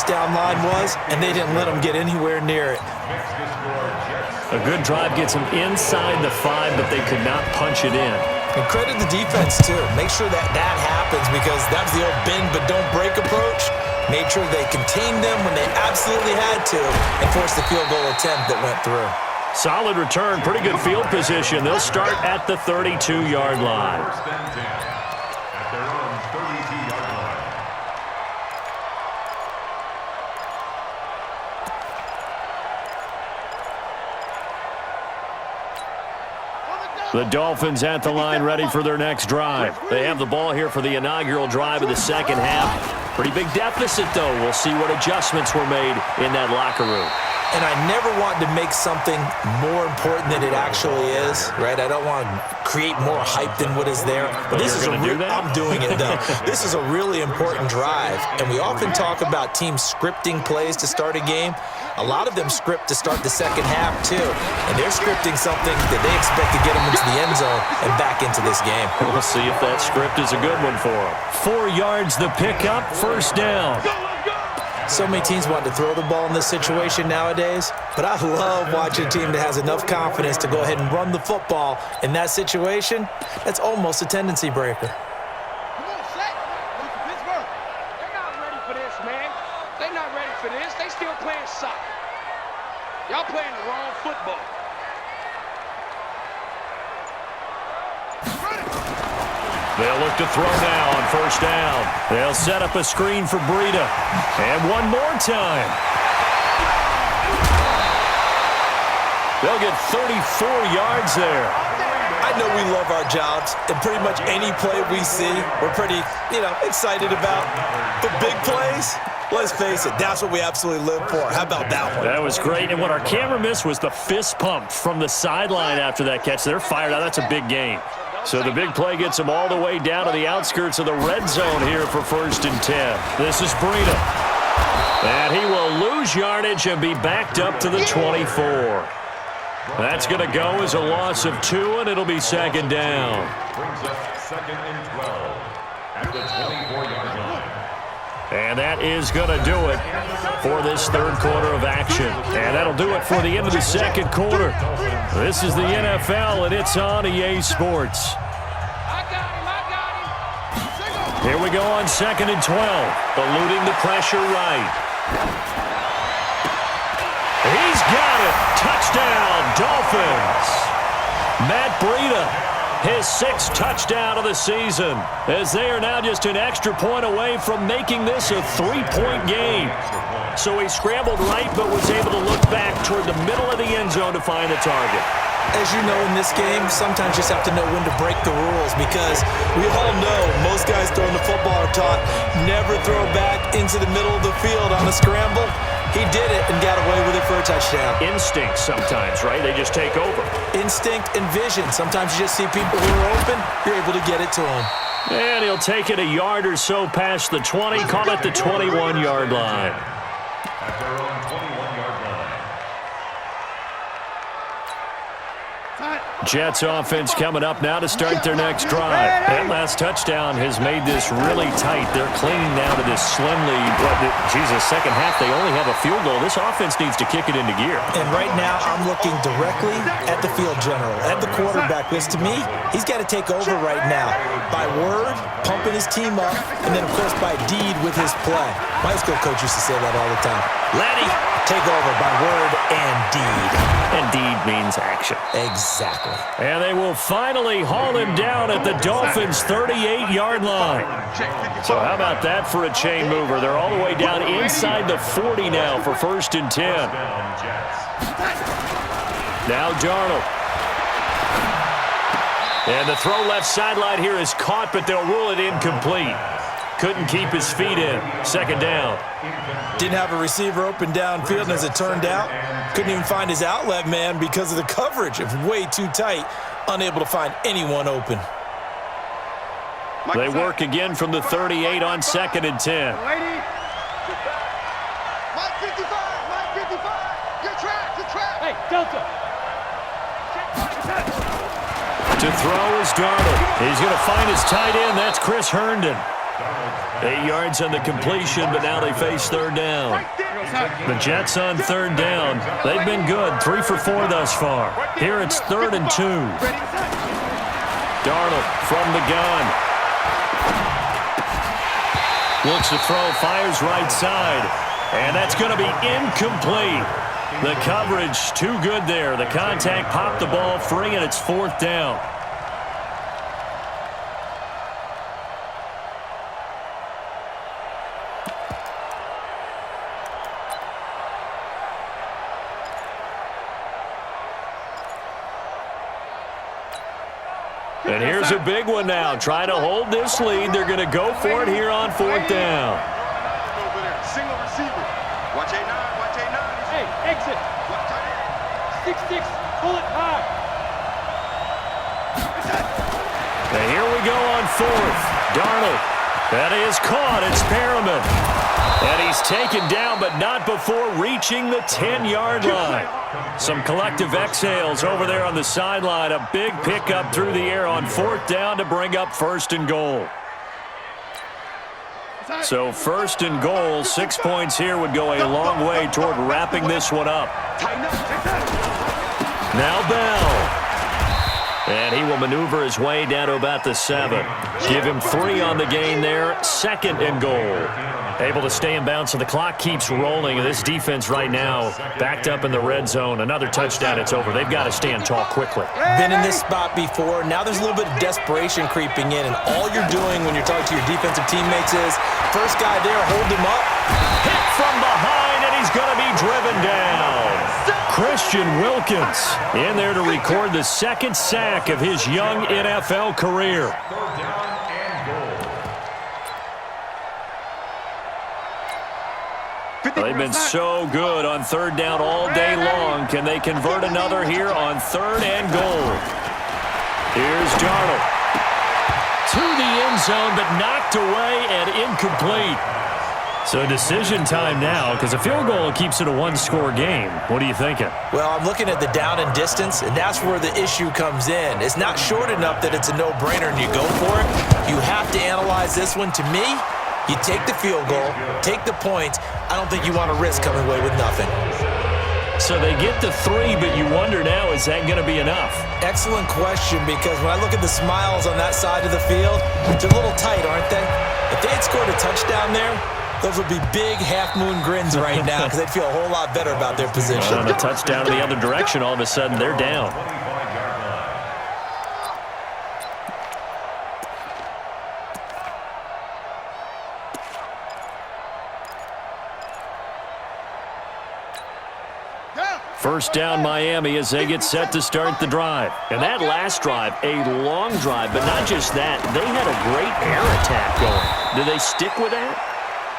touchdown line was, and they didn't let them get anywhere near it. A good drive gets them inside the 5, but they could not punch it in. And credit the defense, too. Make sure that happens, because that was the old bend but don't break approach. Made sure they contained them when they absolutely had to and forced the field goal attempt that went through. Solid return, pretty good field position. They'll start at the 32-yard line. The Dolphins at the line, ready for their next drive. They have the ball here for the inaugural drive of the second half. Pretty big deficit, though. We'll see what adjustments were made in that locker room. And I never want to make something more important than it actually is, right? I don't want to create more hype than what is there. But this is I'm doing it, though. This is a really important drive. And we often talk about teams scripting plays to start a game. A lot of them script to start the second half, too. And they're scripting something that they expect to get them into the end zone and back into this game. We'll see if that script is a good one for them. 4 yards the pickup, first down. So many teams want to throw the ball in this situation nowadays, but I love watching a team that has enough confidence to go ahead and run the football. In that situation, that's almost a tendency breaker. Come on, Shaq. Ready for Pittsburgh. They're not ready for this, man. They're not ready for this. They still playing soccer. Y'all playing the wrong football. They'll look to throw now on first down. They'll set up a screen for Breida. And one more time. They'll get 34 yards there. I know we love our jobs, and pretty much any play we see, we're pretty, excited about. But big plays, let's face it, that's what we absolutely live for. How about that one? That was great. And what our camera missed was the fist pump from the sideline after that catch. They're fired out. That's a big game. So the big play gets them all the way down to the outskirts of the red zone here for 1st and 10. This is Breida. And he will lose yardage and be backed up to the 24. That's going to go as a loss of 2, and it'll be second down. Brings up 2nd and 12 at the 24-yard line. And that is going to do it for this third quarter of action. And that'll do it for the end of the second quarter. This is the NFL, and it's on EA Sports. Here we go on 2nd and 12. Eluding the pressure right. He's got it. Touchdown, Dolphins. Matt Breida, his 6th touchdown of the season, as they are now just an extra point away from making this a 3-point game. So he scrambled right, but was able to look back toward the middle of the end zone to find the target. As you know, in this game, sometimes you just have to know when to break the rules, because we all know most guys throwing the football are taught never throw back into the middle of the field on a scramble. He did it and got away with it for a touchdown. Instinct sometimes, right? They just take over. Instinct and vision. Sometimes you just see people who are open, you're able to get it to them. And he'll take it a yard or so past the 20, call it the 21-yard line. At their own 21-yard line. Jets offense coming up now to start their next drive. That last touchdown has made this really tight. They're clinging now to this slim lead. Jesus, second half, they only have a field goal. This offense needs to kick it into gear. And right now, I'm looking directly at the field general, at the quarterback, because to me, he's got to take over right now. By word, pumping his team up, and then, of course, by deed with his play. My high school coach used to say that all the time. Laddie, take over by word and deed. And deed means action. Exactly. And they will finally haul him down at the Dolphins' 38-yard line. So how about that for a chain mover? They're all the way down inside the 40 now for 1st and 10. Now Darnold. And the throw left sideline here is caught, but they'll rule it incomplete. Couldn't keep his feet in. Second down. Didn't have a receiver open downfield, and as it turned out, couldn't even find his outlet man because of the coverage. It was way too tight, unable to find anyone open. They work again from the 38 on 2nd and 10. Mike 55, Mike 55. Good track. Hey, Delta. To throw is Darnold. He's going to find his tight end. That's Chris Herndon. 8 yards on the completion, but now they face third down. The Jets on third down. They've been good, 3 for 4 thus far. Here it's 3rd and 2. Darnold from the gun. Looks to throw, fires right side. And that's going to be incomplete. The coverage too good there. The contact popped the ball free, and it's 4th down. And here's a big one now. Trying to hold this lead. They're going to go for it here on 4th down. Single receiver. Watch A9. Watch A9. Hey, exit. 6-6. Pull it high. And here we go on 4th. Darnold. That is caught. It's Perriman. And he's taken down, but not before reaching the 10-yard line. Some collective exhales over there on the sideline. A big pickup through the air on 4th down to bring up 1st and goal. So 1st and goal, 6 points here would go a long way toward wrapping this one up. Now Bell. And he will maneuver his way down to about the 7. Give him 3 on the gain there. 2nd and goal. Able to stay in bounds, so the clock keeps rolling. This defense right now backed up in the red zone. Another touchdown, it's over. They've got to stand tall quickly. Been in this spot before. Now there's a little bit of desperation creeping in, and all you're doing when you're talking to your defensive teammates is, first guy there, hold him up. Hit from behind, and he's going to be driven down. Christian Wilkins in there to record the 2nd sack of his young NFL career. They've been so good on 3rd down all day long. Can they convert another here on 3rd and goal? Here's Darnold. To the end zone, but knocked away and incomplete. So decision time now, because a field goal keeps it a 1-score game. What are you thinking? Well, I'm looking at the down and distance, and that's where the issue comes in. It's not short enough that it's a no-brainer and you go for it. You have to analyze this one. To me, you take the field goal, take the points. I don't think you want to risk coming away with nothing. So they get the 3, but you wonder now, is that going to be enough? Excellent question, because when I look at the smiles on that side of the field, they're a little tight, aren't they? If they had scored a touchdown there, those would be big half-moon grins right now because they'd feel a whole lot better about their position. On a touchdown in the other direction, all of a sudden they're down. First down Miami as they get set to start the drive. And that last drive, a long drive, but not just that. They had a great air attack going. Do they stick with that?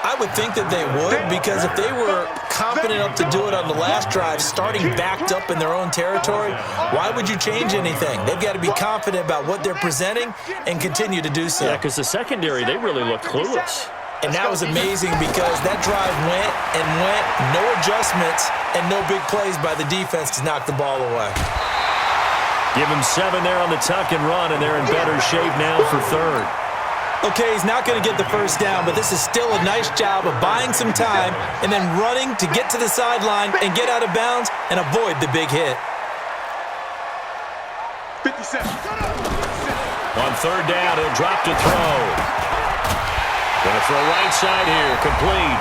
I would think that they would, because if they were confident enough to do it on the last drive, starting backed up in their own territory, why would you change anything? They've got to be confident about what they're presenting and continue to do so. Yeah, because the secondary, they really looked clueless. And that was amazing because that drive went and went, no adjustments, and no big plays by the defense to knock the ball away. Give him 7 there on the tuck and run, and they're in better shape now for 3rd. Okay, he's not going to get the first down, but this is still a nice job of buying some time and then running to get to the sideline and get out of bounds and avoid the big hit. 57. On 3rd down, he'll drop to throw. Gonna throw right side here, complete.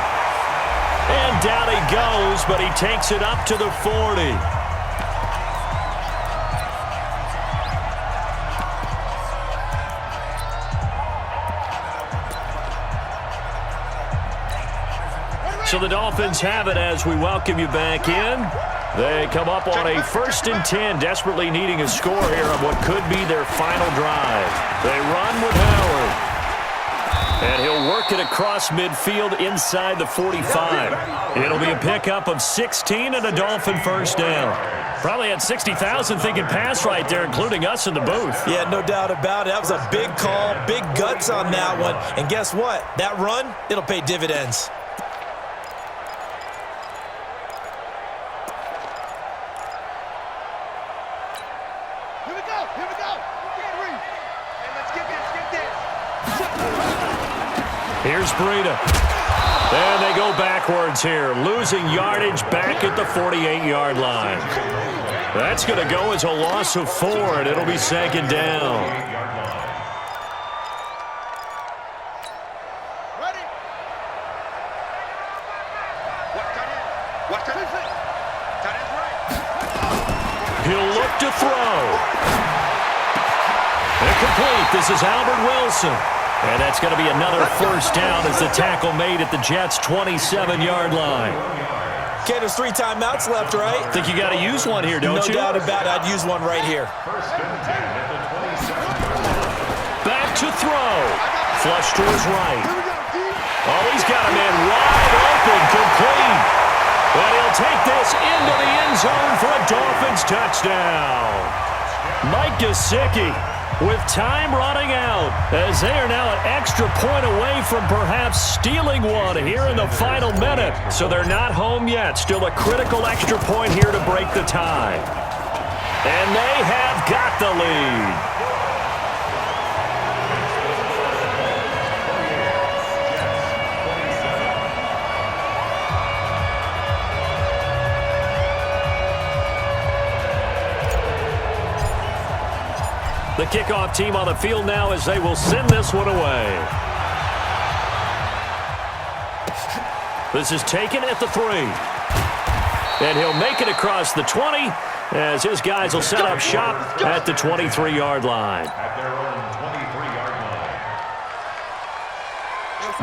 And down he goes, but he takes it up to the 40. So the Dolphins have it as we welcome you back in. They come up on a 1st and 10, desperately needing a score here on what could be their final drive. They run with Howard. And he'll work it across midfield inside the 45. It'll be a pickup of 16 and a Dolphin first down. Probably had 60,000 thinking pass right there, including us in the booth. Yeah, no doubt about it. That was a big call, big guts on that one. And guess what? That run, it'll pay dividends. Here's Here's Breida. And they go backwards here, losing yardage back at the 48-yard line. That's going to go as a loss of 4, and it'll be second down. Ready? Watch that in. Tight end's right. He'll look to throw. Incomplete. This is Albert Wilson. And that's going to be another first down as the tackle made at the Jets' 27-yard line. Okay, there's 3 timeouts left, right? Think you got to use one here, don't you? No doubt about it. I'd use one right here. Back to throw. Flush to his right. Oh, he's got a man wide open, complete. And he'll take this into the end zone for a Dolphins touchdown. Mike Gesicki with time running out as they are now an extra point away from perhaps stealing one here in the final minute. So they're not home yet. Still a critical extra point here to break the tie. And they have got the lead. The kickoff team on the field now as they will send this one away. This is taken at the 3. And he'll make it across the 20 as his guys will set up shop at the 23-yard line.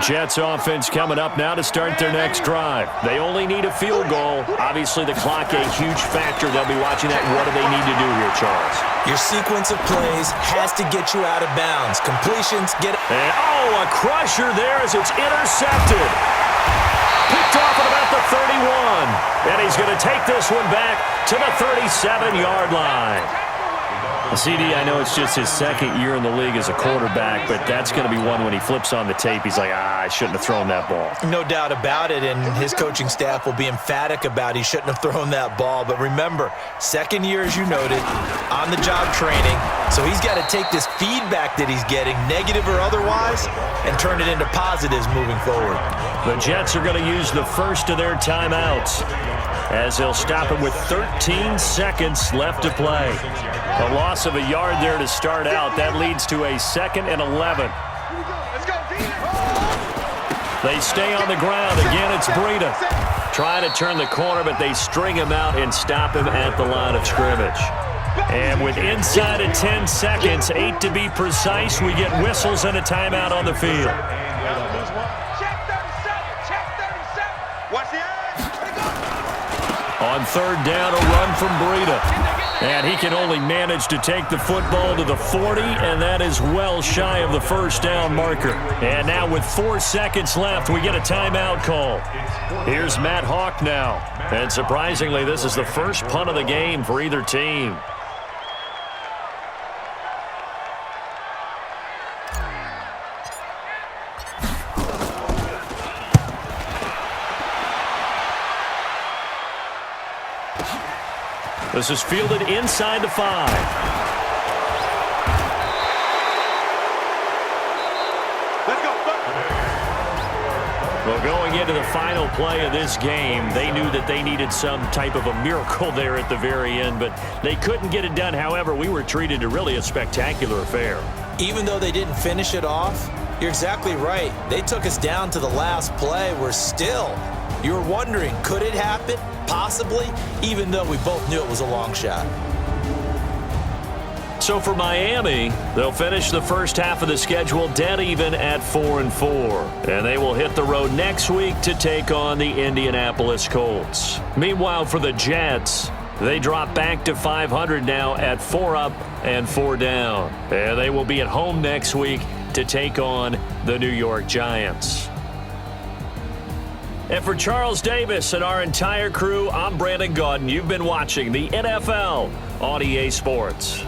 Jets offense coming up now to start their next drive. They only need a field goal. Obviously, the clock a huge factor. They'll be watching that. What do they need to do here, Charles? Your sequence of plays has to get you out of bounds. Completions get... And, a crusher there as it's intercepted. Picked off at about the 31. And he's going to take this one back to the 37-yard line. CD, I know it's just his second year in the league as a quarterback, but that's going to be one when he flips on the tape. He's like, I shouldn't have thrown that ball. No doubt about it, and his coaching staff will be emphatic about he shouldn't have thrown that ball. But remember, second year, as you noted, on-the-job training, so he's got to take this feedback that he's getting, negative or otherwise, and turn it into positives moving forward. The Jets are going to use the first of their timeouts as they'll stop it with 13 seconds left to play. A loss of a yard there to start out. That leads to a 2nd and 11. They stay on the ground. Again, it's Breida. Trying to turn the corner, but they string him out and stop him at the line of scrimmage. And with inside of 10 seconds, 8 to be precise, we get whistles and a timeout on the field. On 3rd down, a run from Breida. And he can only manage to take the football to the 40, and that is well shy of the first down marker. And now with 4 seconds left, we get a timeout call. Here's Matt Hawk now. And surprisingly, this is the first punt of the game for either team. This is fielded inside the 5. Let's go. Well, going into the final play of this game, they knew that they needed some type of a miracle there at the very end, but they couldn't get it done. However, we were treated to really a spectacular affair. Even though they didn't finish it off, you're exactly right. They took us down to the last play. We're still, you were wondering, could it happen? Possibly, even though we both knew it was a long shot. So for Miami, they'll finish the first half of the schedule dead even at 4-4. And they will hit the road next week to take on the Indianapolis Colts. Meanwhile, for the Jets, they drop back to 500 now at 4 up and 4 down. And they will be at home next week to take on the New York Giants. And for Charles Davis and our entire crew, I'm Brandon Gaudin. You've been watching the NFL on EA Sports.